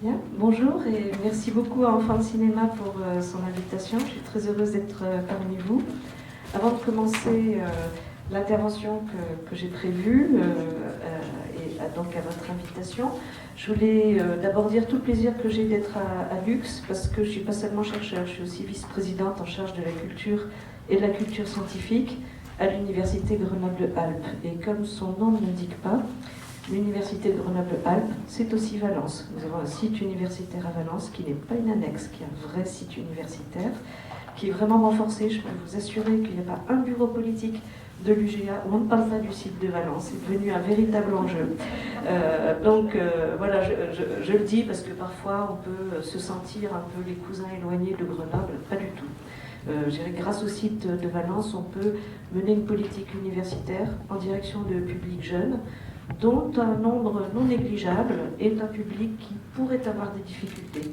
Bien. Bonjour et merci beaucoup à Enfants de Cinéma pour son invitation. Je suis très heureuse d'être parmi vous. Avant de commencer l'intervention que j'ai prévue donc à votre invitation, je voulais d'abord dire tout le plaisir que j'ai d'être à Lux, parce que je ne suis pas seulement chercheur, je suis aussi vice-présidente en charge de la culture et de la culture scientifique à l'Université Grenoble-Alpes. Et comme son nom ne l'indique pas, l'Université de Grenoble-Alpes, c'est aussi Valence. Nous avons un site universitaire à Valence qui n'est pas une annexe, qui est un vrai site universitaire, qui est vraiment renforcé. Je peux vous assurer qu'il n'y a pas un bureau politique de l'UGA où on ne parle pas du site de Valence. C'est devenu un véritable enjeu. Voilà, je le dis parce que parfois on peut se sentir un peu les cousins éloignés de Grenoble. Pas du tout. Je dirais que grâce au site de Valence, on peut mener une politique universitaire en direction de publics jeunes, dont un nombre non négligeable est un public qui pourrait avoir des difficultés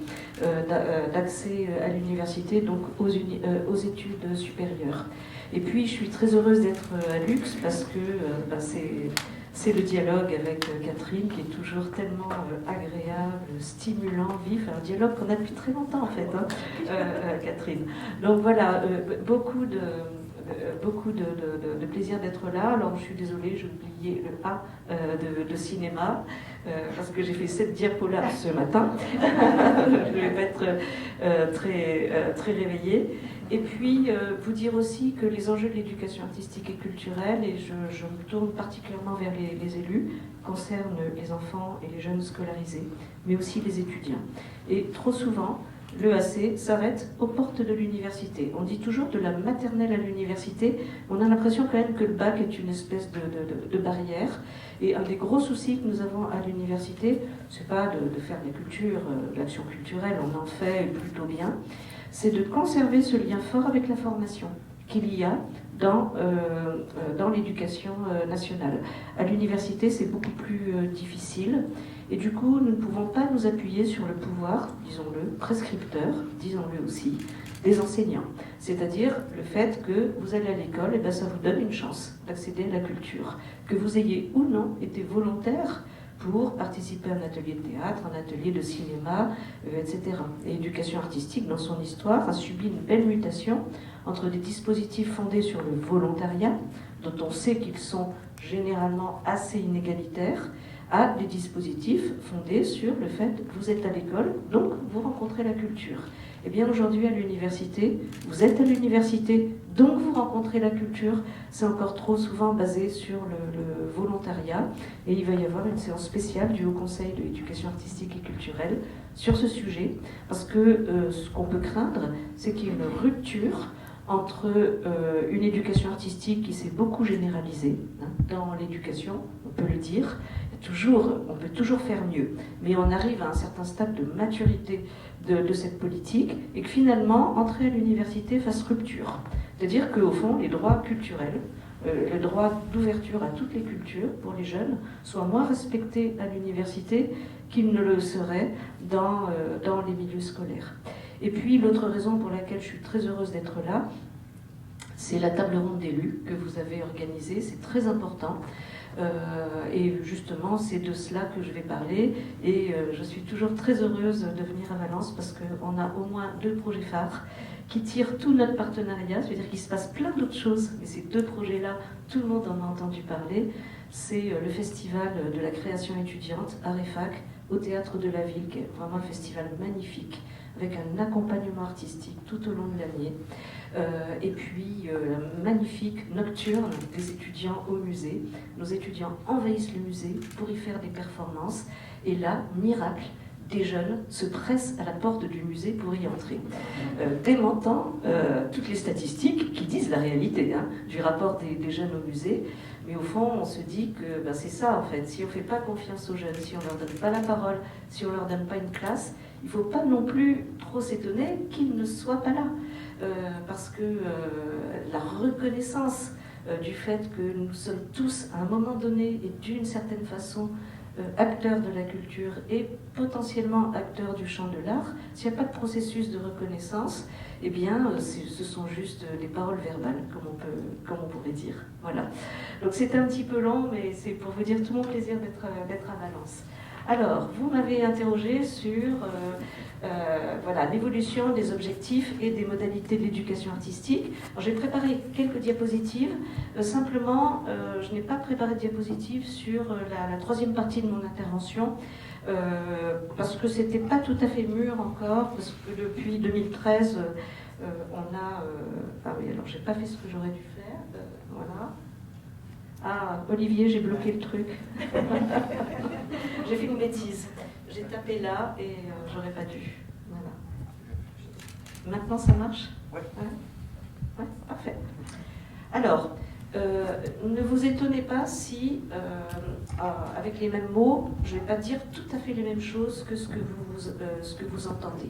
d'accès à l'université, donc aux études supérieures. Et puis, je suis très heureuse d'être à Lux parce que c'est le dialogue avec Catherine qui est toujours tellement agréable, stimulant, vif, un dialogue qu'on a depuis très longtemps en fait, hein, Catherine. Donc voilà, beaucoup de plaisir d'être là. Alors je suis désolée, j'ai oublié le A de cinéma, parce que j'ai fait 7 diapos là ce matin. Je ne vais pas être très réveillée. Et puis vous dire aussi que les enjeux de l'éducation artistique et culturelle, et je me tourne particulièrement vers les élus, concernent les enfants et les jeunes scolarisés, mais aussi les étudiants. Et trop souvent, l'EAC s'arrête aux portes de l'université. On dit toujours de la maternelle à l'université. On a l'impression quand même que le bac est une espèce de barrière. Et un des gros soucis que nous avons à l'université, c'est pas de faire de la culture, de l'action culturelle, on en fait plutôt bien, c'est de conserver ce lien fort avec la formation qu'il y a dans l'éducation nationale. À l'université, c'est beaucoup plus difficile. Et du coup, nous ne pouvons pas nous appuyer sur le pouvoir, disons-le, prescripteur, disons-le aussi, des enseignants. C'est-à-dire le fait que vous allez à l'école, et bien ça vous donne une chance d'accéder à la culture. Que vous ayez ou non été volontaire pour participer à un atelier de théâtre, un atelier de cinéma, etc. Et l'éducation artistique, dans son histoire, a subi une belle mutation entre des dispositifs fondés sur le volontariat, dont on sait qu'ils sont généralement assez inégalitaires, à des dispositifs fondés sur le fait que vous êtes à l'école, donc vous rencontrez la culture. Et bien aujourd'hui à l'université, vous êtes à l'université, donc vous rencontrez la culture. C'est encore trop souvent basé sur le volontariat. Et il va y avoir une séance spéciale du Haut Conseil de l'éducation artistique et culturelle sur ce sujet, parce que ce qu'on peut craindre, c'est qu'il y ait une rupture entre une éducation artistique qui s'est beaucoup généralisée dans l'éducation, on peut le dire. On peut toujours faire mieux, mais on arrive à un certain stade de maturité de cette politique et que finalement, entrer à l'université fasse rupture. C'est-à-dire qu'au fond, les droits culturels, le droit d'ouverture à toutes les cultures pour les jeunes, soient moins respectés à l'université qu'ils ne le seraient dans les milieux scolaires. Et puis, l'autre raison pour laquelle je suis très heureuse d'être là, c'est la table ronde d'élus que vous avez organisée. C'est très important. Et justement, c'est de cela que je vais parler. Et je suis toujours très heureuse de venir à Valence parce qu'on a au moins 2 projets phares qui tirent tout notre partenariat. C'est-à-dire qu'il se passe plein d'autres choses, mais ces 2 projets-là, tout le monde en a entendu parler. C'est le festival de la création étudiante à Réfac, au Théâtre de la Ville, qui est vraiment un festival magnifique, avec un accompagnement artistique tout au long de l'année. Et puis la magnifique nocturne des étudiants au musée. Nos étudiants envahissent le musée pour y faire des performances. Et là, miracle, des jeunes se pressent à la porte du musée pour y entrer, démentant toutes les statistiques qui disent la réalité du rapport des jeunes au musée. Mais au fond, on se dit que c'est ça en fait. Si on ne fait pas confiance aux jeunes, si on ne leur donne pas la parole, si on ne leur donne pas une classe, il ne faut pas non plus trop s'étonner qu'ils ne soient pas là. Parce que la reconnaissance du fait que nous sommes tous, à un moment donné, et d'une certaine façon, acteurs de la culture et potentiellement acteurs du champ de l'art, s'il n'y a pas de processus de reconnaissance, eh bien, ce sont juste des paroles verbales, comme on pourrait dire. Voilà. Donc c'est un petit peu long, mais c'est pour vous dire tout mon plaisir d'être à Valence. Alors, vous m'avez interrogé sur voilà, l'évolution des objectifs et des modalités de l'éducation artistique. J'ai préparé quelques diapositives. Simplement, je n'ai pas préparé de diapositives sur la troisième partie de mon intervention. Parce que c'était pas tout à fait mûr encore, parce que depuis 2013, on a... ah oui, alors j'ai pas fait ce que j'aurais dû faire. Voilà. Ah, Olivier, j'ai bloqué le truc. J'ai fait une bêtise. J'ai tapé là et j'aurais pas dû. Voilà. Maintenant, ça marche ? Ouais. Ouais, parfait. Alors, ne vous étonnez pas si, avec les mêmes mots, je ne vais pas dire tout à fait les mêmes choses que ce que vous entendez.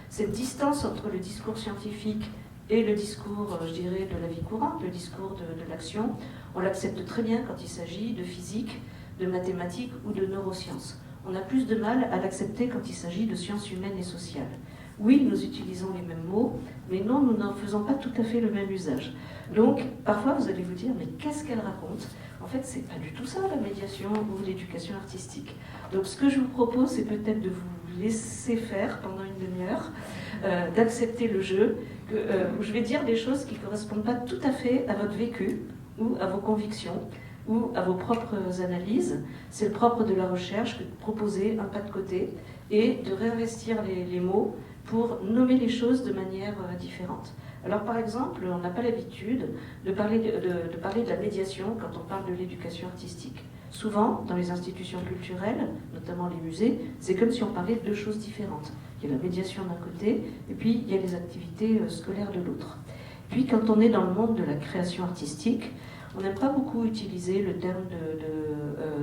Cette distance entre le discours scientifique et le discours, je dirais, de la vie courante, le discours de l'action, on l'accepte très bien quand il s'agit de physique, de mathématiques ou de neurosciences. On a plus de mal à l'accepter quand il s'agit de sciences humaines et sociales. Oui, nous utilisons les mêmes mots, mais non, nous n'en faisons pas tout à fait le même usage. Donc, parfois, vous allez vous dire, mais qu'est-ce qu'elle raconte ? En fait, c'est pas du tout ça, la médiation ou l'éducation artistique. Donc, ce que je vous propose, c'est peut-être de vous laisser faire pendant une demi-heure, d'accepter le jeu, où je vais dire des choses qui ne correspondent pas tout à fait à votre vécu, ou à vos convictions, ou à vos propres analyses. C'est le propre de la recherche que de proposer un pas de côté et de réinvestir les mots pour nommer les choses de manière différente. Alors par exemple, on n'a pas l'habitude de parler de la médiation quand on parle de l'éducation artistique. Souvent, dans les institutions culturelles, notamment les musées, c'est comme si on parlait de deux choses différentes. Il y a la médiation d'un côté, et puis il y a les activités scolaires de l'autre. Puis quand on est dans le monde de la création artistique, on n'aime pas beaucoup utiliser le terme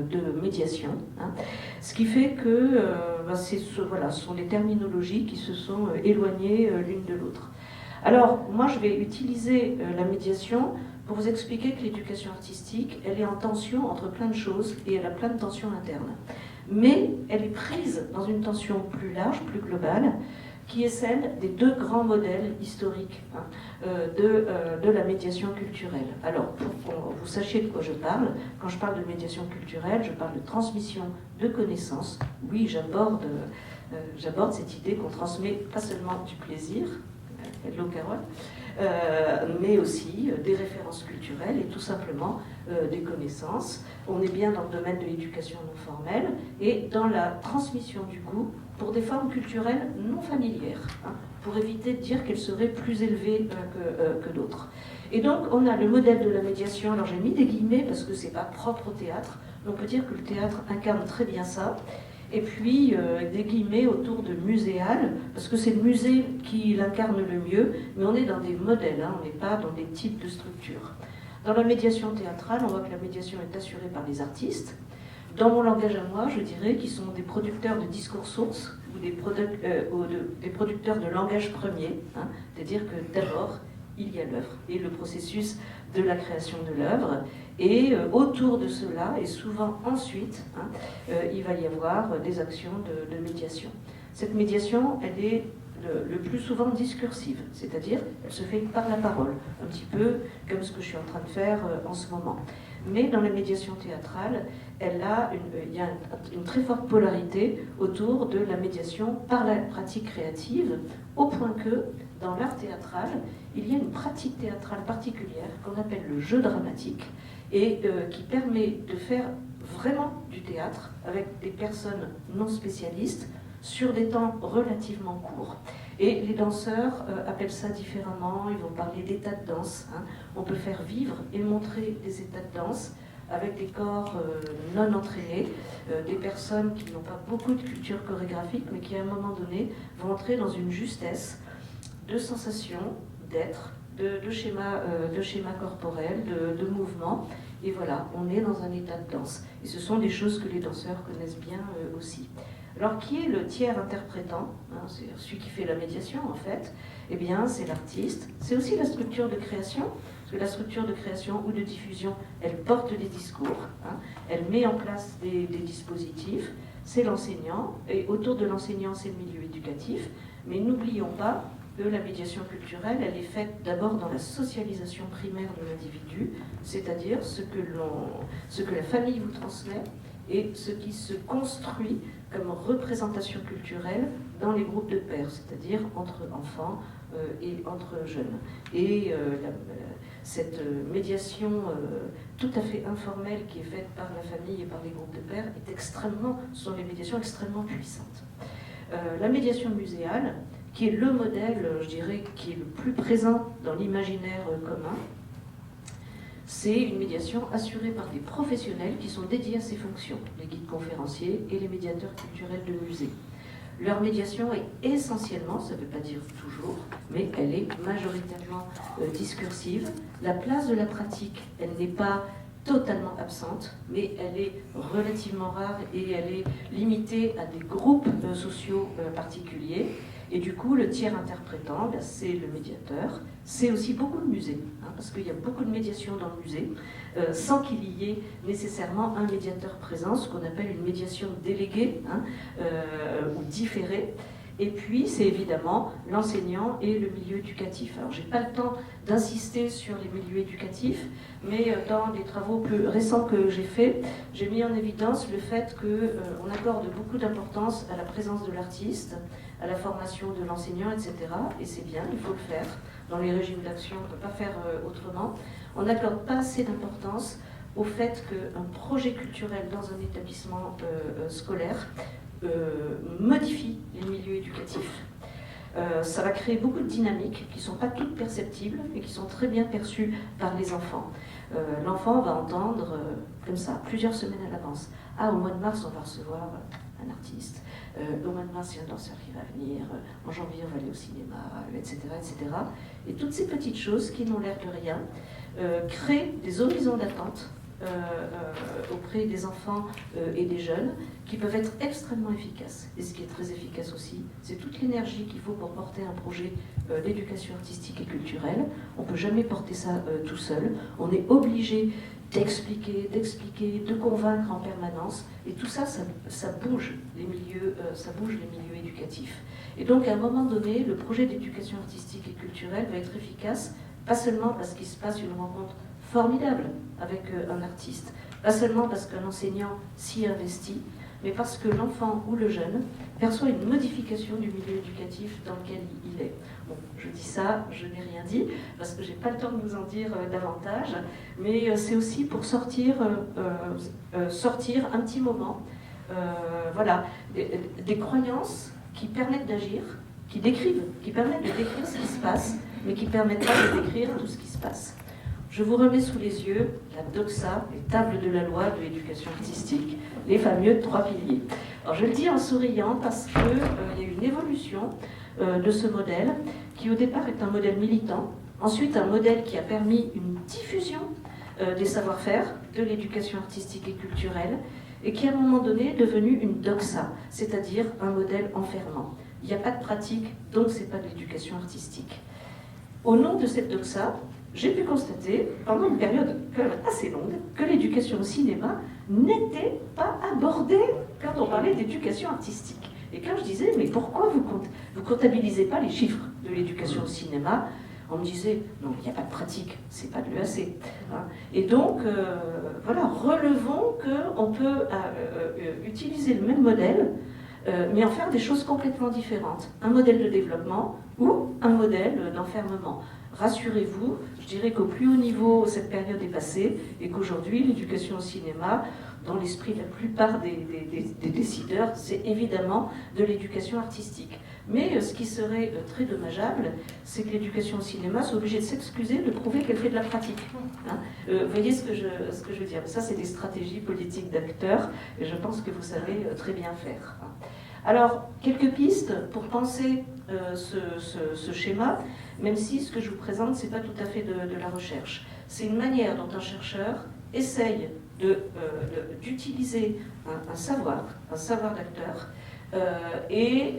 de médiation, hein, ce qui fait que ce sont des terminologies qui se sont éloignées l'une de l'autre. Alors, moi, je vais utiliser la médiation pour vous expliquer que l'éducation artistique, elle est en tension entre plein de choses et elle a plein de tensions internes. Mais elle est prise dans une tension plus large, plus globale, qui est celle des deux grands modèles historiques de la médiation culturelle. Alors, pour que vous sachiez de quoi je parle, quand je parle de médiation culturelle, je parle de transmission de connaissances. Oui, j'aborde cette idée qu'on transmet pas seulement du plaisir, hello Carole, mais aussi des références culturelles et tout simplement des connaissances. On est bien dans le domaine de l'éducation non formelle et dans la transmission du goût pour des formes culturelles non familières, hein, pour éviter de dire qu'elles seraient plus élevées que d'autres. Et donc on a le modèle de la médiation, alors j'ai mis des guillemets parce que c'est pas propre au théâtre, on peut dire que le théâtre incarne très bien ça, et puis avec des guillemets autour de muséal, parce que c'est le musée qui l'incarne le mieux, mais on est dans des modèles, hein, on n'est pas dans des types de structures. Dans la médiation théâtrale, on voit que la médiation est assurée par les artistes. Dans mon langage à moi, je dirais qu'ils sont des producteurs de discours sources ou des producteurs de langage premier, hein, c'est-à-dire que d'abord, il y a l'œuvre et le processus de la création de l'œuvre, et autour de cela, et souvent ensuite, hein, il va y avoir des actions de médiation. Cette médiation, elle est le plus souvent discursive, c'est-à-dire elle se fait par la parole, un petit peu comme ce que je suis en train de faire en ce moment. Mais dans la médiation théâtrale, il y a une très forte polarité autour de la médiation par la pratique créative, au point que, dans l'art théâtral, il y a une pratique théâtrale particulière qu'on appelle le jeu dramatique, et qui permet de faire vraiment du théâtre avec des personnes non spécialistes, sur des temps relativement courts. Et les danseurs appellent ça différemment, ils vont parler d'états de danse. Hein. On peut faire vivre et montrer des états de danse avec des corps non entraînés, des personnes qui n'ont pas beaucoup de culture chorégraphique, mais qui à un moment donné vont entrer dans une justesse de sensation, d'être, de schéma corporel, de mouvement. Et voilà, on est dans un état de danse. Et ce sont des choses que les danseurs connaissent bien aussi. Alors, qui est le tiers interprétant, hein, c'est celui qui fait la médiation en fait, eh bien c'est l'artiste, c'est aussi la structure de création, parce que la structure de création ou de diffusion, elle porte des discours, hein, elle met en place des dispositifs, c'est l'enseignant, et autour de l'enseignant c'est le milieu éducatif, mais n'oublions pas que la médiation culturelle, elle est faite d'abord dans la socialisation primaire de l'individu, c'est-à-dire ce que la famille vous transmet, et ce qui se construit comme représentation culturelle dans les groupes de pairs, c'est-à-dire entre enfants et entre jeunes. Et cette médiation tout à fait informelle qui est faite par la famille et par les groupes de pairs sont des médiations extrêmement puissantes. La médiation muséale, qui est le modèle, je dirais, qui est le plus présent dans l'imaginaire commun, c'est une médiation assurée par des professionnels qui sont dédiés à ces fonctions, les guides conférenciers et les médiateurs culturels de musée. Leur médiation est essentiellement, ça ne veut pas dire toujours, mais elle est majoritairement discursive. La place de la pratique, elle n'est pas totalement absente, mais elle est relativement rare et elle est limitée à des groupes sociaux particuliers. Et du coup, le tiers interprétant, c'est le médiateur. C'est aussi beaucoup de musées, parce qu'il y a beaucoup de médiation dans le musée, sans qu'il y ait nécessairement un médiateur présent, ce qu'on appelle une médiation déléguée ou différée. Et puis, c'est évidemment l'enseignant et le milieu éducatif. Alors, je n'ai pas le temps d'insister sur les milieux éducatifs, mais dans les travaux plus récents que j'ai faits, j'ai mis en évidence le fait qu'on accorde beaucoup d'importance à la présence de l'artiste, à la formation de l'enseignant, etc. Et c'est bien, il faut le faire. Dans les régimes d'action, on ne peut pas faire autrement. On n'accorde pas assez d'importance au fait qu'un projet culturel dans un établissement scolaire modifie les milieux éducatifs. Ça va créer beaucoup de dynamiques qui ne sont pas toutes perceptibles, mais qui sont très bien perçues par les enfants. L'enfant va entendre comme ça, plusieurs semaines à l'avance. Ah, au mois de mars, on va recevoir un artiste. Au mois de mars, il y a un danseur qui va venir. En janvier, on va aller au cinéma, etc., etc. Et toutes ces petites choses qui n'ont l'air de rien créent des horizons d'attente auprès des enfants et des jeunes qui peuvent être extrêmement efficaces. Et ce qui est très efficace aussi, c'est toute l'énergie qu'il faut pour porter un projet d'éducation artistique et culturelle. On ne peut jamais porter ça tout seul. On est obligé d'expliquer, de convaincre en permanence. Et tout ça, ça bouge les milieux éducatifs. Et donc, à un moment donné, le projet d'éducation artistique et culturelle va être efficace, pas seulement parce qu'il se passe une rencontre formidable avec un artiste, pas seulement parce qu'un enseignant s'y investit, mais parce que l'enfant ou le jeune perçoit une modification du milieu éducatif dans lequel il est. Bon, je dis ça, je n'ai rien dit, parce que je n'ai pas le temps de vous en dire davantage, mais c'est aussi pour sortir un petit moment, voilà, des croyances qui permettent d'agir, qui permettent de décrire ce qui se passe, mais qui ne permettent pas de décrire tout ce qui se passe. Je vous remets sous les yeux la doxa, les tables de la loi de l'éducation artistique, les fameux 3 piliers. Alors je le dis en souriant parce qu'il y a eu une évolution de ce modèle qui au départ est un modèle militant, ensuite un modèle qui a permis une diffusion des savoir-faire de l'éducation artistique et culturelle et qui à un moment donné est devenu une doxa, c'est-à-dire un modèle enfermant. Il n'y a pas de pratique, donc ce n'est pas de l'éducation artistique. Au nom de cette doxa, j'ai pu constater, pendant une période quand même assez longue, que l'éducation au cinéma n'était pas abordée quand on parlait d'éducation artistique. Et quand je disais, mais pourquoi vous comptabilisez pas les chiffres de l'éducation au cinéma, on me disait, non, il n'y a pas de pratique, c'est pas de l'EAC. Hein. Et donc, voilà, relevons qu'on peut utiliser le même modèle, mais en faire des choses complètement différentes. Un modèle de développement ou un modèle d'enfermement. Rassurez-vous, je dirais qu'au plus haut niveau, cette période est passée et qu'aujourd'hui, l'éducation au cinéma, dans l'esprit de la plupart des décideurs, c'est évidemment de l'éducation artistique. Mais ce qui serait très dommageable, c'est que l'éducation au cinéma soit obligée de s'excuser de prouver qu'elle fait de la pratique. Hein, vous voyez ce que je veux dire? Ça, c'est des stratégies politiques d'acteurs et je pense que vous savez très bien faire. Alors, quelques pistes pour penser ce schéma, même si ce que je vous présente, ce n'est pas tout à fait de la recherche. C'est une manière dont un chercheur essaye d'utiliser un savoir d'acteur et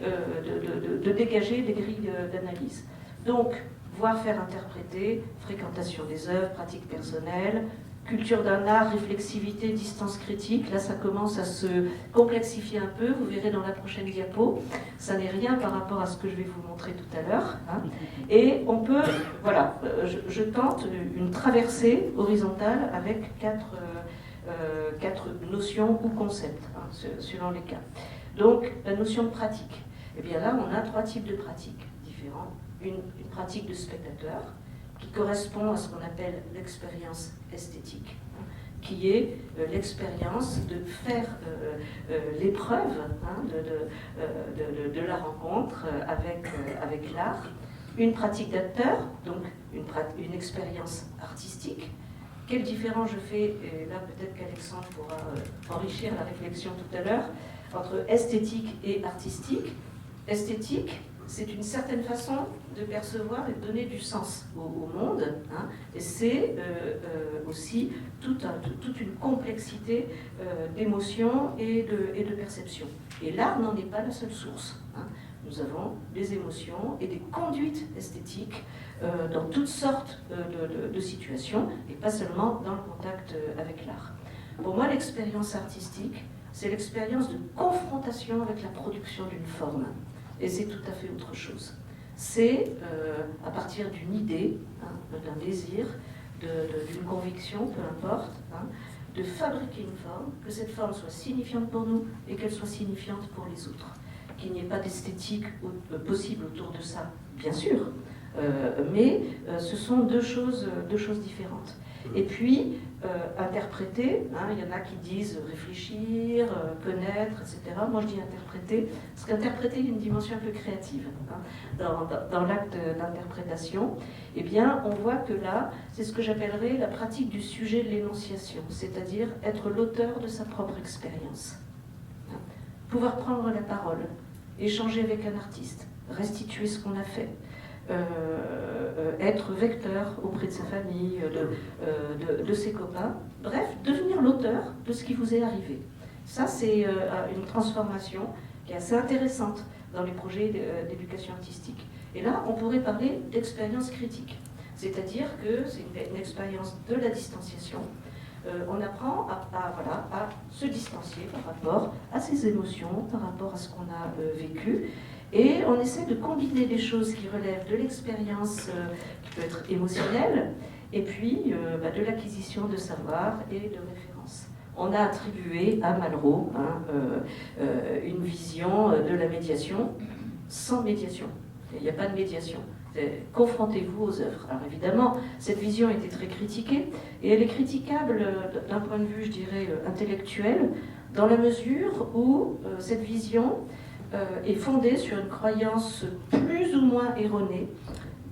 de dégager des grilles d'analyse. Donc, voir, faire interpréter, fréquentation des œuvres, pratique personnelle, culture d'un art, réflexivité, distance critique. Là, ça commence à se complexifier un peu. Vous verrez dans la prochaine diapo. Ça n'est rien par rapport à ce que je vais vous montrer tout à l'heure. Hein. Et on peut, voilà, je tente une traversée horizontale avec 4 4 notions ou concepts, hein, selon les cas. Donc, la notion de pratique. Eh bien là, on a 3 types de pratiques différents. Une pratique de spectateur, qui correspond à ce qu'on appelle l'expérience esthétique, hein, qui est l'expérience de faire l'épreuve, hein, de la rencontre avec l'art. Une pratique d'acteur, donc une expérience artistique. Quelle différence je fais, et là peut-être qu'Alexandre pourra enrichir la réflexion tout à l'heure, entre esthétique et artistique. Esthétique, c'est une certaine façon de percevoir et de donner du sens au monde, hein, et c'est aussi toute une complexité d'émotions et de perceptions. Et l'art n'en est pas la seule source, hein. Nous avons des émotions et des conduites esthétiques dans toutes sortes de situations, et pas seulement dans le contact avec l'art. Pour moi, l'expérience artistique, c'est l'expérience de confrontation avec la production d'une forme. Et c'est tout à fait autre chose. C'est à partir d'une idée, hein, d'un désir, d'une conviction, peu importe, hein, de fabriquer une forme, que cette forme soit signifiante pour nous et qu'elle soit signifiante pour les autres. Qu'il n'y ait pas d'esthétique possible autour de ça, bien sûr, mais ce sont deux choses différentes. Et puis, interpréter, hein, il y en a qui disent réfléchir, connaître, etc. Moi je dis interpréter, parce qu'interpréter, il y a une dimension un peu créative, hein, dans l'acte d'interprétation. Eh bien, on voit que là, c'est ce que j'appellerais la pratique du sujet de l'énonciation, c'est-à-dire être l'auteur de sa propre expérience. Hein. Pouvoir prendre la parole, échanger avec un artiste, restituer ce qu'on a fait. Être vecteur auprès de sa famille, de ses copains, bref, devenir l'auteur de ce qui vous est arrivé. Ça, c'est une transformation qui est assez intéressante dans les projets d'éducation artistique. Et là, on pourrait parler d'expérience critique, c'est-à-dire que c'est une expérience de la distanciation. On apprend à se distancier par rapport à ses émotions, par rapport à ce qu'on a vécu. Et on essaie de combiner des choses qui relèvent de l'expérience qui peut être émotionnelle, et puis de l'acquisition de savoir et de références. On a attribué à Malraux une vision de la médiation sans médiation. Il n'y a pas de médiation. Confrontez-vous aux œuvres. Alors évidemment, cette vision était très critiquée, et elle est critiquable d'un point de vue, je dirais, intellectuel, dans la mesure où cette vision est fondée sur une croyance plus ou moins erronée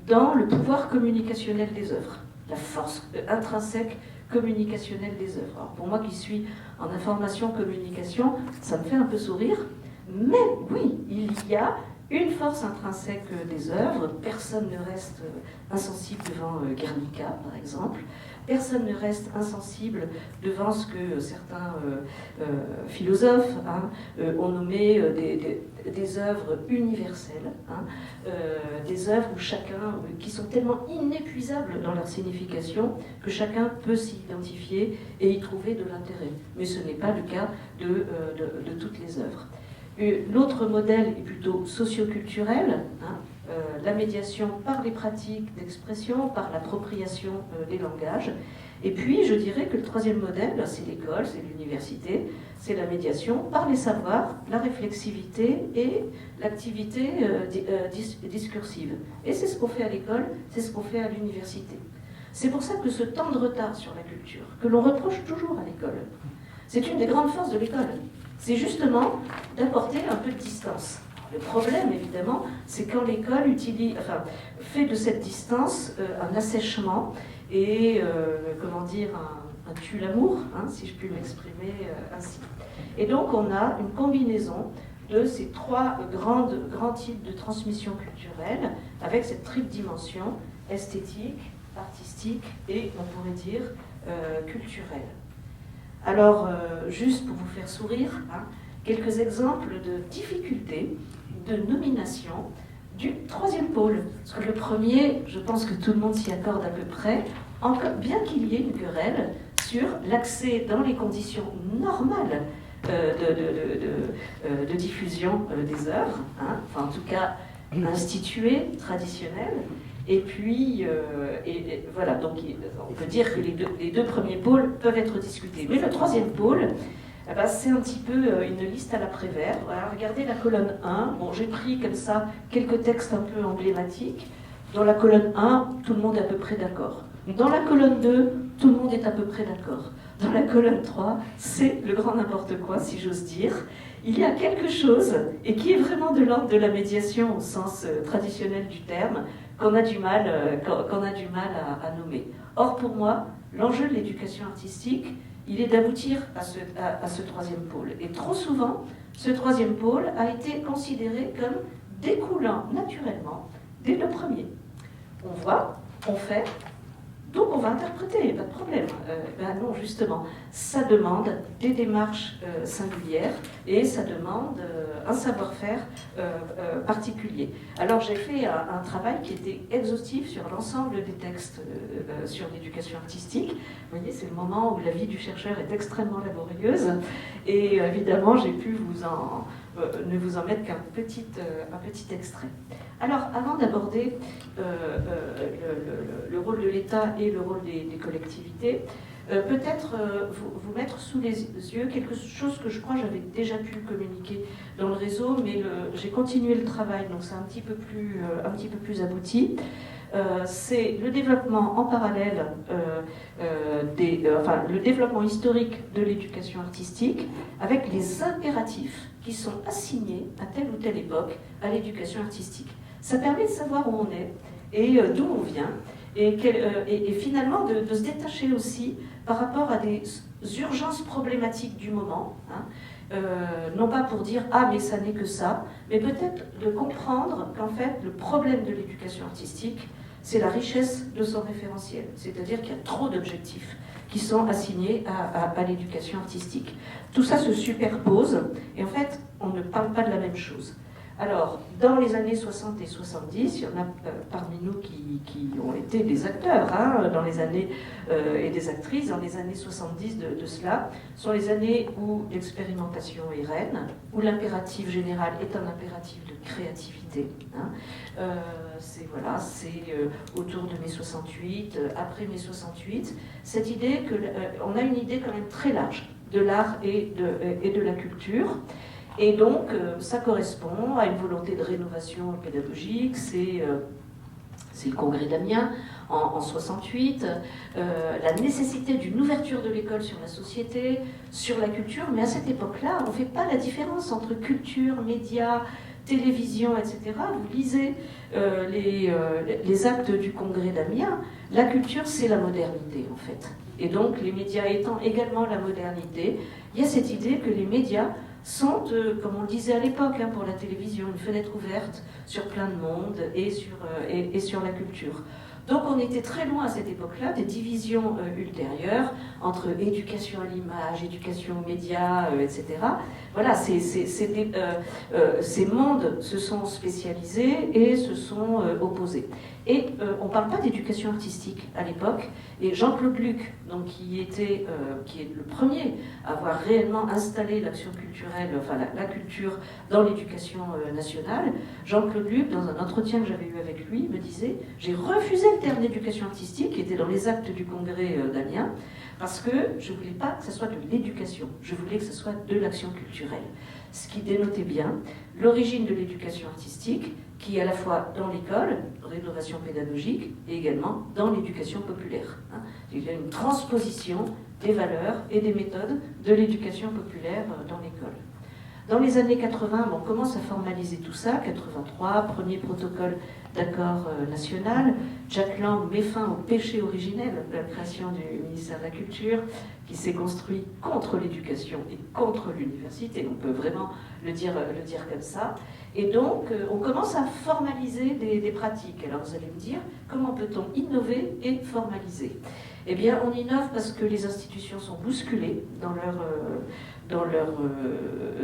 dans le pouvoir communicationnel des œuvres, la force intrinsèque communicationnelle des œuvres. Alors pour moi qui suis en information-communication, ça me fait un peu sourire, mais oui, il y a une force intrinsèque des œuvres. Personne ne reste insensible devant Guernica, par exemple. Personne ne reste insensible devant ce que certains philosophes ont nommé des œuvres universelles, des œuvres où qui sont tellement inépuisables dans leur signification que chacun peut s'y identifier et y trouver de l'intérêt. Mais ce n'est pas le cas de toutes les œuvres. L'autre modèle est plutôt socioculturel, la médiation par les pratiques d'expression, par l'appropriation des langages. Et puis, je dirais que le troisième modèle, c'est l'école, c'est l'université, c'est la médiation par les savoirs, la réflexivité et l'activité discursive. Et c'est ce qu'on fait à l'école, c'est ce qu'on fait à l'université. C'est pour ça que ce temps de retard sur la culture, que l'on reproche toujours à l'école, c'est une des grandes forces de l'école. C'est justement d'apporter un peu de distance. Le problème, évidemment, c'est quand l'école fait de cette distance un assèchement et, un tue-l'amour, si je puis m'exprimer ainsi. Et donc, on a une combinaison de ces trois grands types de transmission culturelle, avec cette triple dimension esthétique, artistique et, on pourrait dire, culturelle. Alors, juste pour vous faire sourire, quelques exemples de difficultés de nomination du troisième pôle. Parce que le premier, je pense que tout le monde s'y accorde à peu près, bien qu'il y ait une querelle sur l'accès dans les conditions normales de diffusion des œuvres, enfin en tout cas instituées, traditionnelles, Et puis, voilà, donc on peut dire que les deux premiers pôles peuvent être discutés. Mais le troisième pôle, eh ben, c'est un petit peu une liste à l'après-vert. Voilà, regardez la colonne 1. Bon, j'ai pris comme ça quelques textes un peu emblématiques. Dans la colonne 1, tout le monde est à peu près d'accord. Dans la colonne 2, tout le monde est à peu près d'accord. Dans la colonne 3, c'est le grand n'importe quoi, si j'ose dire. Il y a quelque chose, et qui est vraiment de l'ordre de la médiation au sens traditionnel du terme, qu'on a du mal à nommer. Or, pour moi, l'enjeu de l'éducation artistique, il est d'aboutir à ce troisième pôle. Et trop souvent, ce troisième pôle a été considéré comme découlant naturellement dès le premier. On voit, on fait, donc on va interpréter, il n'y a pas de problème. Ben non, justement, ça demande des démarches singulières et ça demande un savoir-faire particulier. Alors j'ai fait un travail qui était exhaustif sur l'ensemble des textes sur l'éducation artistique. Vous voyez, c'est le moment où la vie du chercheur est extrêmement laborieuse et évidemment j'ai pu ne vous en mettre qu'un petit extrait. Alors, avant d'aborder le rôle de l'État et le rôle des collectivités, peut-être vous mettre sous les yeux quelque chose que je crois j'avais déjà pu communiquer dans le réseau, mais j'ai continué le travail, donc c'est un petit peu plus abouti. C'est le développement en parallèle, le développement historique de l'éducation artistique avec les impératifs qui sont assignés à telle ou telle époque à l'éducation artistique. Ça permet de savoir où on est et d'où on vient et finalement de se détacher aussi par rapport à des urgences problématiques du moment. Non pas pour dire « ah mais ça n'est que ça », mais peut-être de comprendre qu'en fait le problème de l'éducation artistique, c'est la richesse de son référentiel. C'est-à-dire qu'il y a trop d'objectifs qui sont assignés à l'éducation artistique. Tout ça se superpose et en fait on ne parle pas de la même chose. Alors, dans les années 60 et 70, il y en a parmi nous qui ont été des acteurs dans les années, et des actrices. Dans les années 70 de cela, sont les années où l'expérimentation est reine, où l'impératif général est un impératif de créativité. C'est autour de mai 68, après mai 68, cette idée on a une idée quand même très large de l'art et de la culture. Et donc, ça correspond à une volonté de rénovation pédagogique, c'est le congrès d'Amiens en 68, la nécessité d'une ouverture de l'école sur la société, sur la culture, mais à cette époque-là, on ne fait pas la différence entre culture, médias, télévision, etc. Vous lisez les actes du congrès d'Amiens, la culture, c'est la modernité, en fait. Et donc, les médias étant également la modernité, il y a cette idée que les médias sont, comme on le disait à l'époque, pour la télévision, une fenêtre ouverte sur plein de monde et sur la culture. Donc on était très loin à cette époque-là des divisions ultérieures entre éducation à l'image, éducation aux médias, etc. Voilà, ces mondes se sont spécialisés et se sont opposés. Et on ne parle pas d'éducation artistique à l'époque. Et Jean-Claude Luc, donc, qui est le premier à avoir réellement installé l'action culturelle, enfin la culture dans l'éducation nationale, Jean-Claude Luc, dans un entretien que j'avais eu avec lui, me disait « J'ai refusé le terme d'éducation artistique, qui était dans les actes du congrès d'Amiens, parce que je ne voulais pas que ce soit de l'éducation, je voulais que ce soit de l'action culturelle. » Ce qui dénotait bien l'origine de l'éducation artistique, qui est à la fois dans l'école, rénovation pédagogique, et également dans l'éducation populaire. Il y a une transposition des valeurs et des méthodes de l'éducation populaire dans l'école. Dans les années 80, on commence à formaliser tout ça. 83, premier protocole d'accord national. Jack Lang met fin au péché originel de la création du ministère de la Culture, qui s'est construit contre l'éducation et contre l'université. On peut vraiment le dire comme ça. Et donc, on commence à formaliser des pratiques. Alors vous allez me dire, comment peut-on innover et formaliser ? Eh bien, on innove parce que les institutions sont bousculées dans leur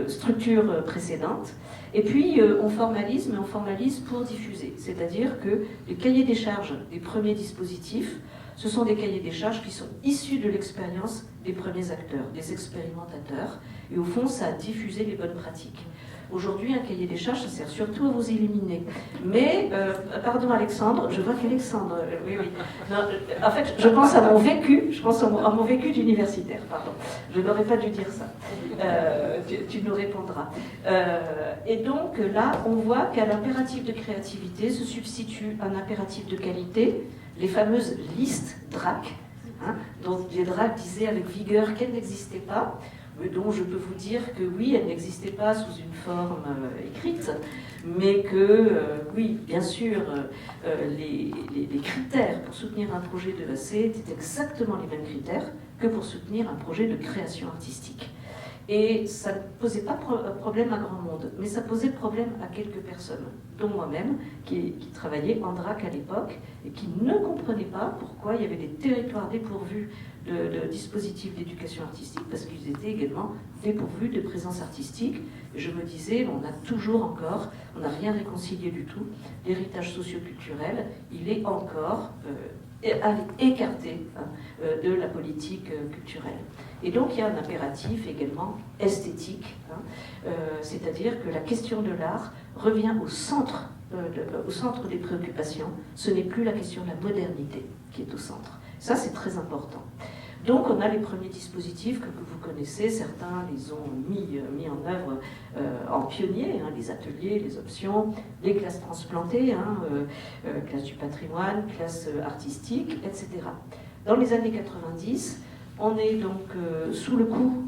structure précédente. Et puis, on formalise, mais on formalise pour diffuser. C'est-à-dire que les cahiers des charges des premiers dispositifs, ce sont des cahiers des charges qui sont issus de l'expérience des premiers acteurs, des expérimentateurs. Et au fond, ça a diffusé les bonnes pratiques. Aujourd'hui, un cahier des charges, ça sert surtout à vous éliminer. Mais, pardon Alexandre, je vois qu'Alexandre, oui, oui. Non, en fait, je pense à mon vécu, à mon vécu d'universitaire, pardon. Je n'aurais pas dû dire ça. Tu nous répondras. Et donc là, on voit qu'à l'impératif de créativité se substitue un impératif de qualité, les fameuses listes DRAC, hein, dont les DRAC disaient avec vigueur qu'elles n'existaient pas, mais dont je peux vous dire que oui, elles n'existaient pas sous une forme écrite, mais que, oui, bien sûr, les critères pour soutenir un projet de l'AC étaient exactement les mêmes critères que pour soutenir un projet de création artistique. Et ça ne posait pas problème à grand monde, mais ça posait problème à quelques personnes, dont moi-même, qui travaillait en DRAC à l'époque, et qui ne comprenaient pas pourquoi il y avait des territoires dépourvus de dispositifs d'éducation artistique, parce qu'ils étaient également dépourvus de présence artistique. Et je me disais, on a toujours encore, on n'a rien réconcilié du tout, l'héritage socioculturel, il est encore écarté de la politique culturelle. Et donc il y a un impératif également esthétique, c'est-à-dire que la question de l'art revient au centre des préoccupations. Ce n'est plus la question de la modernité qui est au centre. Ça, c'est très important. Donc on a les premiers dispositifs que vous connaissez, certains les ont mis en œuvre en pionnier, les ateliers, les options, les classes transplantées, classes du patrimoine, classes artistiques, etc. Dans les années 90, on est donc sous le coup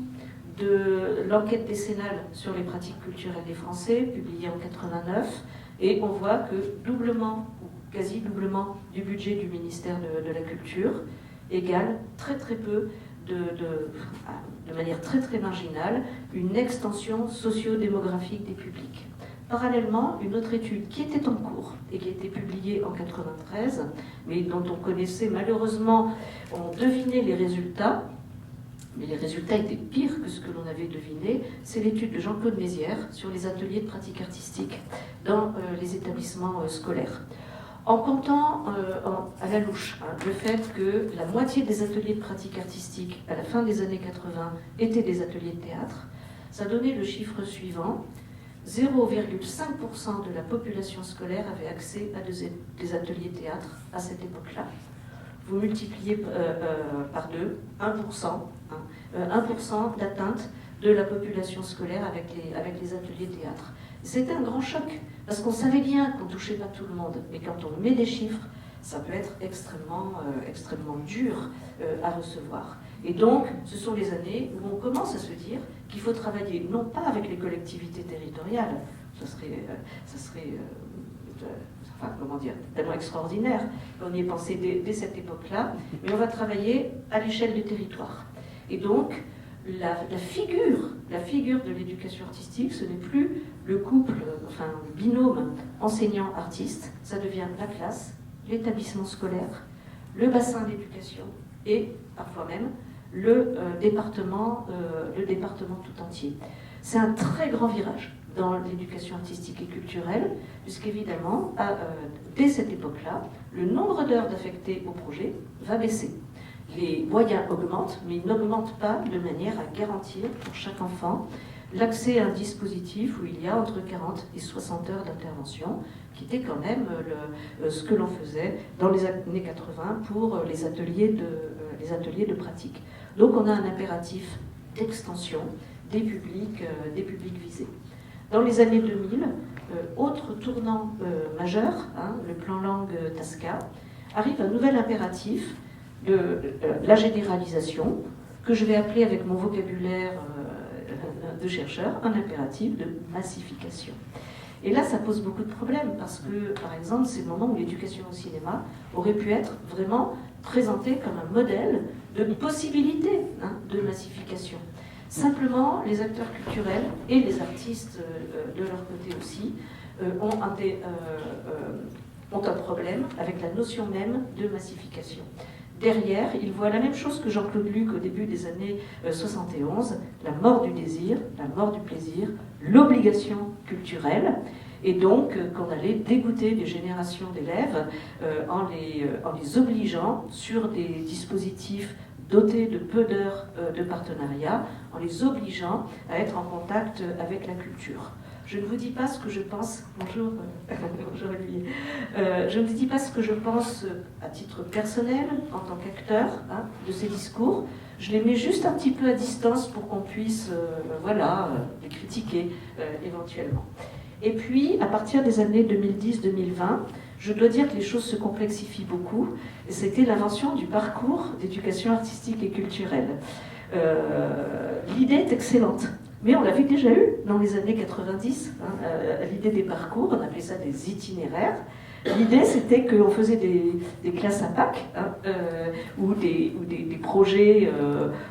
de l'enquête décennale sur les pratiques culturelles des Français, publiée en 89, et on voit que doublement, ou quasi doublement, du budget du ministère de la Culture égale très très peu, de manière très très marginale, une extension socio-démographique des publics. Parallèlement, une autre étude qui était en cours et qui a été publiée en 93, mais dont on connaissait malheureusement, on devinait les résultats, mais les résultats étaient pires que ce que l'on avait deviné, c'est l'étude de Jean-Claude Mézières sur les ateliers de pratique artistique dans les établissements scolaires. En comptant à la louche le fait que la moitié des ateliers de pratique artistique à la fin des années 80 étaient des ateliers de théâtre, ça donnait le chiffre suivant: 0,5% de la population scolaire avait accès à des ateliers de théâtre à cette époque-là. Vous multipliez par 2, 1%, 1% d'atteinte de la population scolaire avec les ateliers de théâtre. C'était un grand choc, parce qu'on savait bien qu'on ne touchait pas tout le monde, mais quand on met des chiffres, ça peut être extrêmement dur à recevoir. Et donc, ce sont les années où on commence à se dire qu'il faut travailler non pas avec les collectivités territoriales, ça serait comment dire, tellement extraordinaire, on y est pensé dès cette époque-là, mais on va travailler à l'échelle du territoire. Et donc, la figure de l'éducation artistique, ce n'est plus le couple, le binôme enseignant-artiste, ça devient la classe, l'établissement scolaire, le bassin d'éducation et, parfois même, le département tout entier. C'est un très grand virage dans l'éducation artistique et culturelle, puisqu'évidemment, dès cette époque-là, le nombre d'heures affectées au projet va baisser. Les moyens augmentent, mais ils n'augmentent pas de manière à garantir pour chaque enfant l'accès à un dispositif où il y a entre 40 et 60 heures d'intervention, qui était quand même ce que l'on faisait dans les années 80 pour les ateliers de pratique. Donc on a un impératif d'extension des publics visés. Dans les années 2000, autre tournant majeur, le plan langue TASCA, arrive un nouvel impératif de la généralisation, que je vais appeler avec mon vocabulaire de chercheur, un impératif de massification. Et là, ça pose beaucoup de problèmes, parce que, par exemple, c'est le moment où l'éducation au cinéma aurait pu être vraiment présentée comme un modèle de possibilité de massification. Simplement, les acteurs culturels et les artistes de leur côté aussi ont un problème avec la notion même de massification. Derrière, ils voient la même chose que Jean-Claude Luc au début des années 71, la mort du désir, la mort du plaisir, l'obligation culturelle, et donc qu'on allait dégoûter des générations d'élèves en les obligeant sur des dispositifs dotés de peu d'heures de partenariat, en les obligeant à être en contact avec la culture. Je ne vous dis pas ce que je pense. Bonjour, bonjour Olivier. Je ne vous dis pas ce que je pense à titre personnel, en tant qu'acteur hein, de ces discours. Je les mets juste un petit peu à distance pour qu'on puisse, les critiquer éventuellement. Et puis, à partir des années 2010-2020, je dois dire que les choses se complexifient beaucoup. Et c'était l'invention du parcours d'éducation artistique et culturelle. L'idée est excellente. Mais on l'avait déjà eu dans les années 90, l'idée des parcours, on appelait ça des itinéraires. L'idée, c'était qu'on faisait des classes à Pâques ou des projets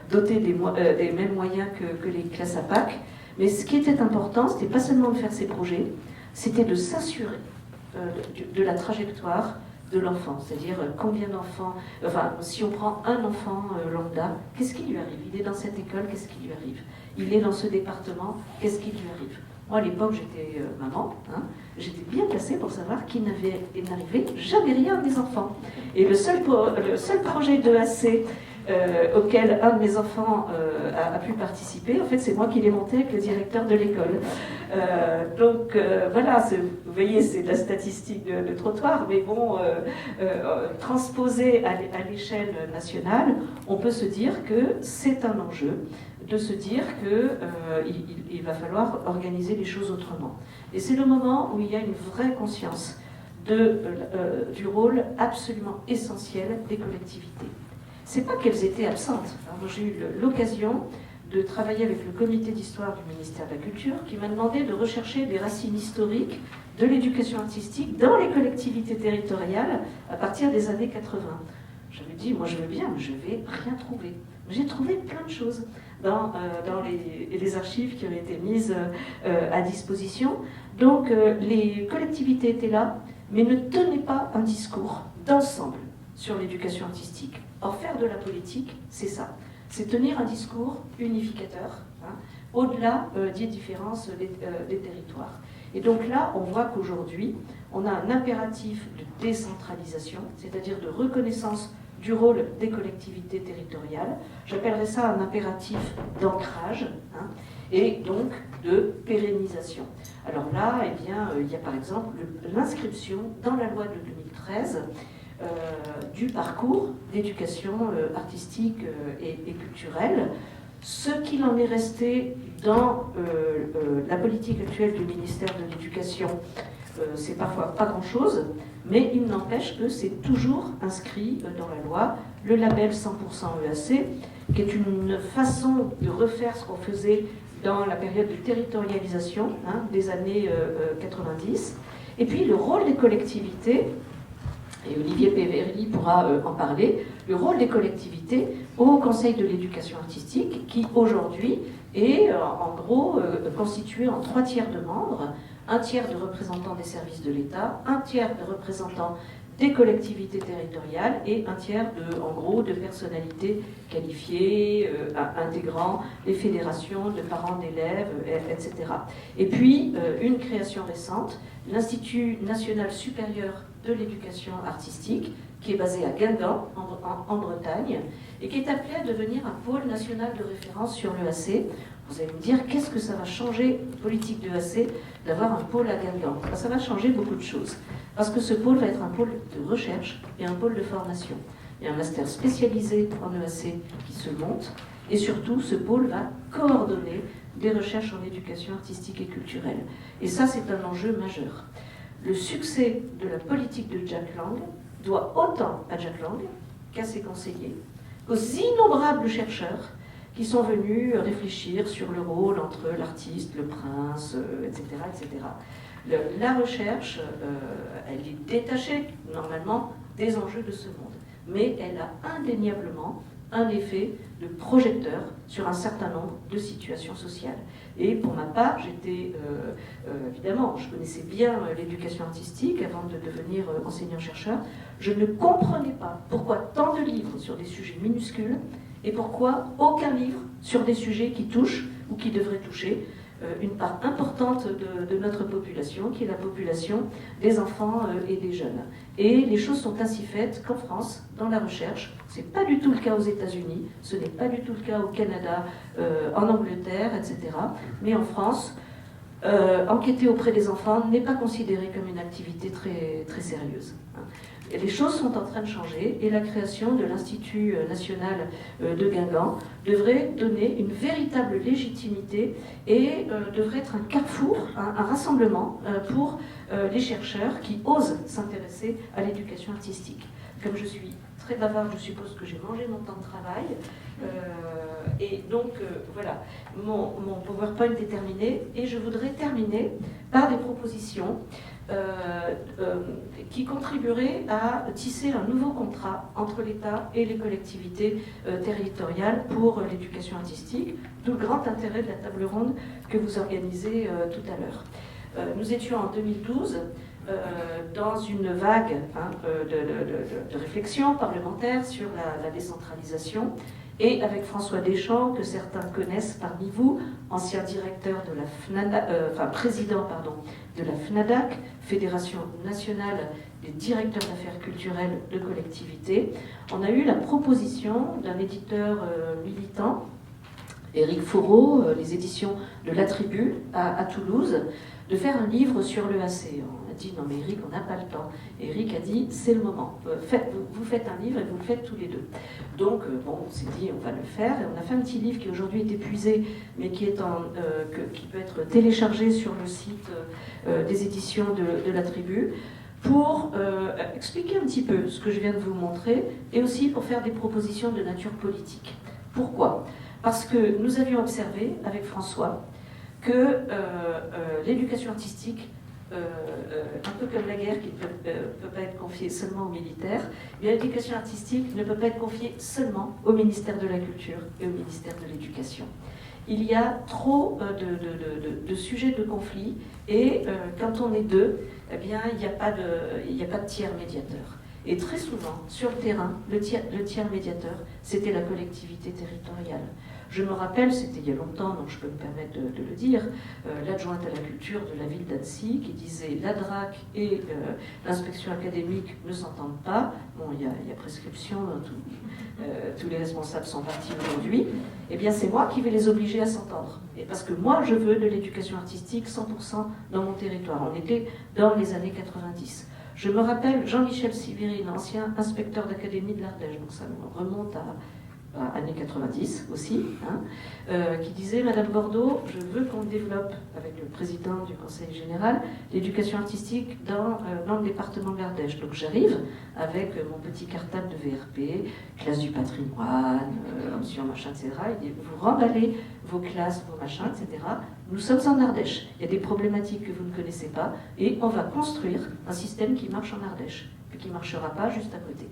dotés des mêmes moyens que les classes à Pâques. Mais ce qui était important, c'était pas seulement de faire ces projets, c'était de s'assurer de la trajectoire de l'enfant, c'est-à-dire combien d'enfants, enfin si on prend un enfant lambda, qu'est-ce qui lui arrive? Il est dans cette école, qu'est-ce qui lui arrive? Il est dans ce département, qu'est-ce qui lui arrive? Moi à l'époque j'étais maman, hein, j'étais bien placée pour savoir qu'il n'arrivait jamais rien à mes enfants. Et le seul projet de AC auquel un de mes enfants a pu participer, en fait c'est moi qui l'ai monté avec le directeur de l'école. Voilà, vous voyez c'est de la statistique de trottoir, mais bon, transposé à l'échelle nationale, on peut se dire que c'est un enjeu, de se dire qu'il va falloir organiser les choses autrement. Et c'est le moment où il y a une vraie conscience du rôle absolument essentiel des collectivités. C'est pas qu'elles étaient absentes. J'ai eu l'occasion de travailler avec le comité d'histoire du ministère de la Culture qui m'a demandé de rechercher des racines historiques de l'éducation artistique dans les collectivités territoriales à partir des années 80. J'avais dit, moi je veux bien, mais je vais rien trouver. J'ai trouvé plein de choses dans les archives qui ont été mises à disposition. Donc les collectivités étaient là, mais ne tenaient pas un discours d'ensemble sur l'éducation artistique. Or, faire de la politique, c'est ça. C'est tenir un discours unificateur, hein, au-delà des différences des territoires. Et donc là, on voit qu'aujourd'hui, on a un impératif de décentralisation, c'est-à-dire de reconnaissance du rôle des collectivités territoriales. J'appellerais ça un impératif d'ancrage, hein, et donc de pérennisation. Alors là, eh bien, il y a par exemple l'inscription dans la loi de 2013 du parcours d'éducation artistique et culturelle. Ce qu'il en est resté dans la politique actuelle du ministère de l'Éducation, c'est parfois pas grand-chose, mais il n'empêche que c'est toujours inscrit dans la loi. Le label 100% EAC, qui est une façon de refaire ce qu'on faisait dans la période de territorialisation hein, des années 90. Et puis le rôle des collectivités, et Olivier Péverly pourra en parler, le rôle des collectivités au Conseil de l'éducation artistique, qui aujourd'hui est en gros constitué en 3 tiers de membres, 1 tiers de représentants des services de l'État, 1 tiers de représentants des collectivités territoriales et 1 tiers de personnalités qualifiées, intégrant les fédérations de parents d'élèves, etc. Et puis, une création récente, l'Institut national supérieur de l'éducation artistique, qui est basé à Guingamp, en Bretagne, et qui est appelé à devenir un pôle national de référence sur l'EAC. Vous allez me dire, qu'est-ce que ça va changer, politique de l'EAC, d'avoir un pôle à Guingamp? Ça va changer beaucoup de choses. Parce que ce pôle va être un pôle de recherche et un pôle de formation. Il y a un master spécialisé en EAC qui se monte, et surtout, ce pôle va coordonner des recherches en éducation artistique et culturelle. Et ça, c'est un enjeu majeur. Le succès de la politique de Jack Lang doit autant à Jack Lang qu'à ses conseillers, qu'aux innombrables chercheurs qui sont venus réfléchir sur le rôle entre l'artiste, le prince, etc. etc. La recherche, elle est détachée normalement des enjeux de ce monde, mais elle a indéniablement un effet de projecteur sur un certain nombre de situations sociales. Et pour ma part, j'étais, évidemment, je connaissais bien l'éducation artistique avant de devenir enseignant-chercheur. Je ne comprenais pas pourquoi tant de livres sur des sujets minuscules et pourquoi aucun livre sur des sujets qui touchent ou qui devraient toucher une part importante de notre population, qui est la population des enfants et des jeunes. Et les choses sont ainsi faites qu'en France, dans la recherche, ce n'est pas du tout le cas aux États-Unis, ce n'est pas du tout le cas au Canada, en Angleterre, etc. Mais en France, enquêter auprès des enfants n'est pas considéré comme une activité très, très sérieuse. Et les choses sont en train de changer et la création de l'Institut national de Guingamp devrait donner une véritable légitimité et devrait être un carrefour, un rassemblement pour les chercheurs qui osent s'intéresser à l'éducation artistique. Comme je suis très bavarde, je suppose que j'ai mangé mon temps de travail. Et donc, voilà, mon PowerPoint est terminé et je voudrais terminer par des propositions qui contribueraient à tisser un nouveau contrat entre l'État et les collectivités territoriales pour l'éducation artistique, d'où le grand intérêt de la table ronde que vous organisez tout à l'heure. Nous étions en 2012 dans une vague de réflexion parlementaire sur la décentralisation. Et avec François Deschamps, que certains connaissent parmi vous, ancien directeur de la FNADAC, président de la FNADAC, Fédération nationale des directeurs d'affaires culturelles de collectivités, on a eu la proposition d'un éditeur militant, Éric Fourreau, les éditions de La Tribu à Toulouse, de faire un livre sur l'EAC. On a dit non mais Éric, on n'a pas le temps. Et Éric a dit c'est le moment. Vous faites un livre et vous le faites tous les deux. Donc bon, on s'est dit on va le faire et on a fait un petit livre qui aujourd'hui est épuisé mais qui peut être téléchargé sur le site des éditions de La Tribu pour expliquer un petit peu ce que je viens de vous montrer et aussi pour faire des propositions de nature politique. Pourquoi ? Parce que nous avions observé avec François que l'éducation artistique, un peu comme la guerre qui ne peut pas être confiée seulement aux militaires, l'éducation artistique ne peut pas être confiée seulement au ministère de la Culture et au ministère de l'Éducation. Il y a trop de sujets de conflit et quand on est deux, eh bien, il n'y a pas de tiers médiateur. Et très souvent, sur le terrain, le tiers médiateur, c'était la collectivité territoriale. Je me rappelle, c'était il y a longtemps, donc je peux me permettre de le dire, l'adjointe à la culture de la ville d'Annecy qui disait la DRAC et l'inspection académique ne s'entendent pas. Bon, il y a prescription, tous les responsables sont partis aujourd'hui. Eh bien, c'est moi qui vais les obliger à s'entendre. Et parce que moi, je veux de l'éducation artistique 100% dans mon territoire. On était dans les années 90. Je me rappelle Jean-Michel Sibirine, ancien inspecteur d'académie de l'Ardèche, donc ça me remonte à années 90 aussi, qui disait « Madame Bordeaux, je veux qu'on développe, avec le président du Conseil général, l'éducation artistique dans le département de l'Ardèche. » Donc j'arrive avec mon petit cartable de VRP, classe du patrimoine, option machin, etc. Il dit « Vous remballez vos classes, vos machins, etc. Nous sommes en Ardèche. Il y a des problématiques que vous ne connaissez pas et on va construire un système qui marche en Ardèche, puis qui ne marchera pas juste à côté. »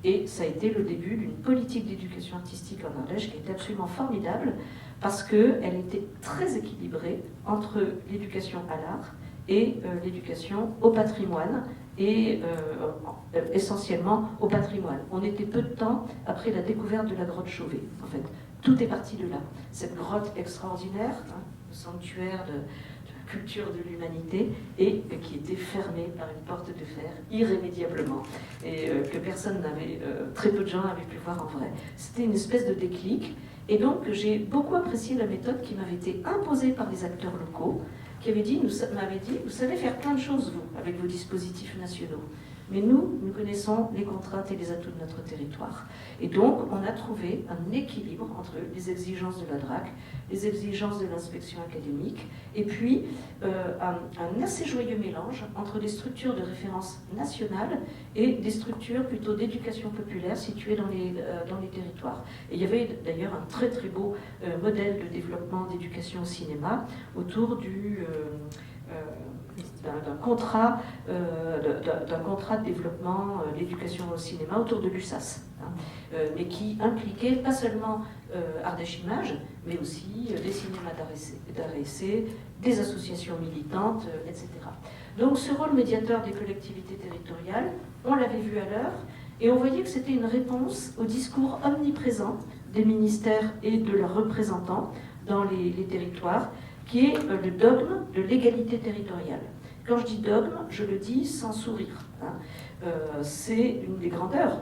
Et ça a été le début d'une politique d'éducation artistique en Ardèche qui était absolument formidable parce qu'elle était très équilibrée entre l'éducation à l'art et l'éducation au patrimoine et essentiellement au patrimoine. On était peu de temps après la découverte de la grotte Chauvet. En fait, tout est parti de là. Cette grotte extraordinaire, le sanctuaire de culture de l'humanité et qui était fermée par une porte de fer irrémédiablement et que personne n'avait, très peu de gens avaient pu voir en vrai. C'était une espèce de déclic et donc j'ai beaucoup apprécié la méthode qui m'avait été imposée par les acteurs locaux qui m'avaient dit, vous savez faire plein de choses vous avec vos dispositifs nationaux. Mais nous connaissons les contraintes et les atouts de notre territoire. Et donc, on a trouvé un équilibre entre les exigences de la DRAC, les exigences de l'inspection académique, et puis un assez joyeux mélange entre des structures de référence nationales et des structures plutôt d'éducation populaire situées dans les territoires. Et il y avait d'ailleurs un très très beau modèle de développement d'éducation au cinéma autour d'un contrat de développement d'éducation au cinéma autour de l'USAS, mais qui impliquait pas seulement Ardèche Images, mais aussi des cinémas d'art et essai, des associations militantes, etc. Donc ce rôle médiateur des collectivités territoriales, on l'avait vu à l'heure, et on voyait que c'était une réponse au discours omniprésent des ministères et de leurs représentants dans les territoires, qui est le dogme de l'égalité territoriale. Quand je dis dogme, je le dis sans sourire. C'est une des grandeurs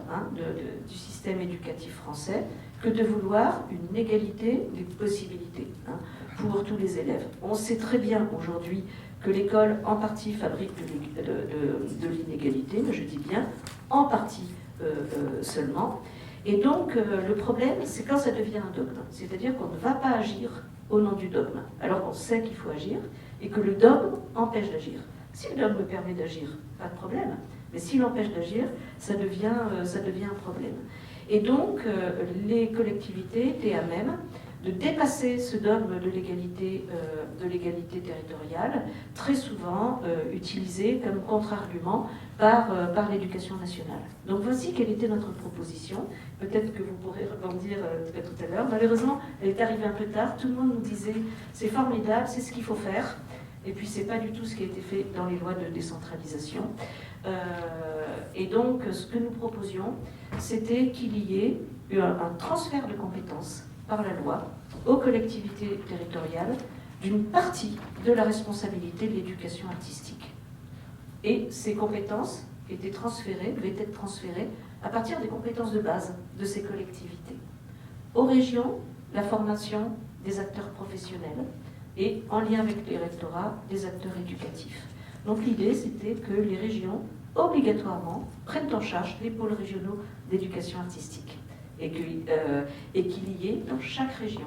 du système éducatif français, que de vouloir une égalité des possibilités hein, pour tous les élèves. On sait très bien aujourd'hui que l'école, en partie, fabrique de l'inégalité, mais je dis bien en partie seulement. Et donc, le problème, c'est quand ça devient un dogme. C'est-à-dire qu'on ne va pas agir au nom du dogme, alors qu'on sait qu'il faut agir, et que le dogme empêche d'agir. Si le dogme permet d'agir, pas de problème. Mais s'il empêche d'agir, ça devient un problème. Et donc, les collectivités étaient à même de dépasser ce dogme de l'égalité territoriale, très souvent utilisé comme contre-argument par l'éducation nationale. Donc voici quelle était notre proposition. Peut-être que vous pourrez rebondir tout à l'heure. Malheureusement, elle est arrivée un peu tard. Tout le monde nous disait « c'est formidable, c'est ce qu'il faut faire ». Et puis c'est pas du tout ce qui a été fait dans les lois de décentralisation. Et donc ce que nous proposions, c'était qu'il y ait un transfert de compétences par la loi aux collectivités territoriales d'une partie de la responsabilité de l'éducation artistique. Et ces compétences devaient être transférées à partir des compétences de base de ces collectivités. Aux régions, la formation des acteurs professionnels et en lien avec les rectorats, des acteurs éducatifs. Donc l'idée, c'était que les régions, obligatoirement, prennent en charge les pôles régionaux d'éducation artistique et qu'il y ait dans chaque région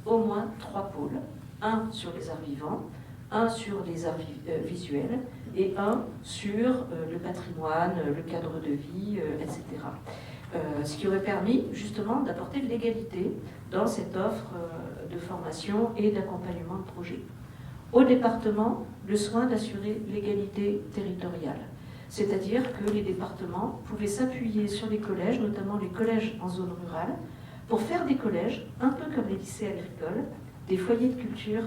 au moins 3 pôles, un sur les arts vivants, un sur les arts visuels et un sur le patrimoine, le cadre de vie, etc. Ce qui aurait permis justement d'apporter de l'égalité dans cette offre de formation et d'accompagnement de projet. Au département, le soin d'assurer l'égalité territoriale. C'est-à-dire que les départements pouvaient s'appuyer sur les collèges, notamment les collèges en zone rurale, pour faire des collèges, un peu comme les lycées agricoles, des foyers de culture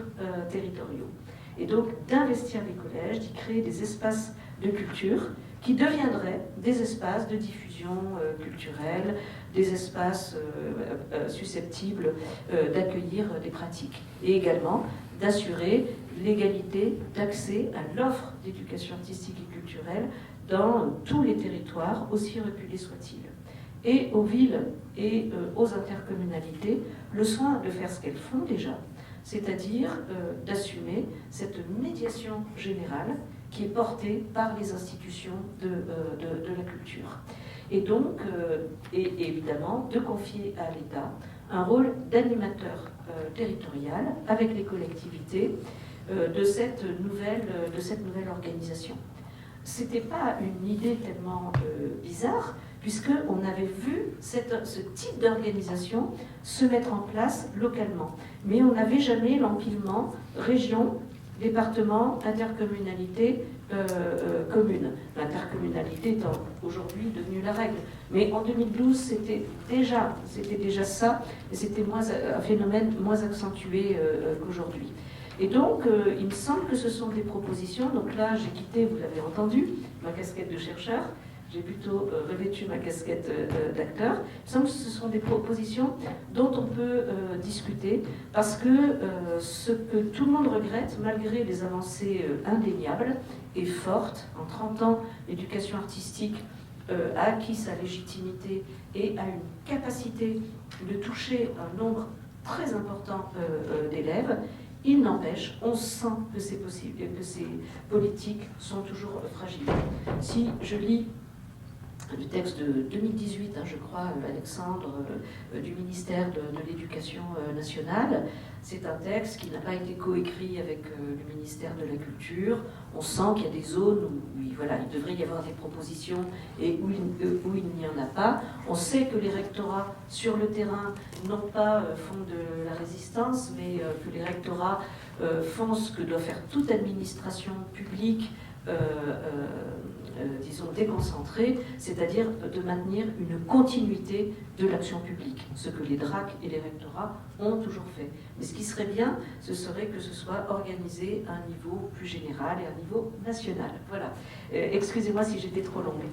territoriaux. Et donc d'investir les collèges, d'y créer des espaces de culture qui deviendraient des espaces de diffusion culturelle, des espaces susceptibles d'accueillir des pratiques. Et également d'assurer l'égalité d'accès à l'offre d'éducation artistique et culturelle dans tous les territoires, aussi reculés soient-ils. Et aux villes et aux intercommunalités, le soin de faire ce qu'elles font déjà, c'est-à-dire d'assumer cette médiation générale qui est portée par les institutions de la culture. Et donc, et évidemment, de confier à l'État un rôle d'animateur territorial avec les collectivités de cette nouvelle organisation. Ce n'était pas une idée tellement bizarre, puisqu'on avait vu ce type d'organisation se mettre en place localement. Mais on n'avait jamais l'empilement région, département, intercommunalité, commune. L'intercommunalité étant aujourd'hui devenue la règle. Mais en 2012, c'était déjà ça, et c'était un phénomène moins accentué qu'aujourd'hui. Et donc, il me semble que ce sont des propositions. Donc là, j'ai quitté, vous l'avez entendu, ma casquette de chercheur. J'ai plutôt revêtu ma casquette d'acteur. Il me semble que ce sont des propositions dont on peut discuter, parce que ce que tout le monde regrette, malgré les avancées indéniables et fortes, en 30 ans, l'éducation artistique a acquis sa légitimité et a une capacité de toucher un nombre très important d'élèves. Il n'empêche, on sent que ces politiques sont toujours fragiles. Si je lis le texte de 2018, je crois, Alexandre, du ministère de l'Éducation nationale, c'est un texte qui n'a pas été coécrit avec le ministère de la Culture. On sent qu'il y a des zones où il devrait y avoir des propositions et où il n'y en a pas. On sait que les rectorats sur le terrain, non pas font de la résistance, mais que les rectorats font ce que doit faire toute administration publique, disons, déconcentrée, c'est-à-dire de maintenir une continuité de l'action publique, ce que les DRAC et les rectorats ont toujours fait. Mais ce qui serait bien, ce serait que ce soit organisé à un niveau plus général et à un niveau national. Voilà. Excusez-moi si j'étais trop longue.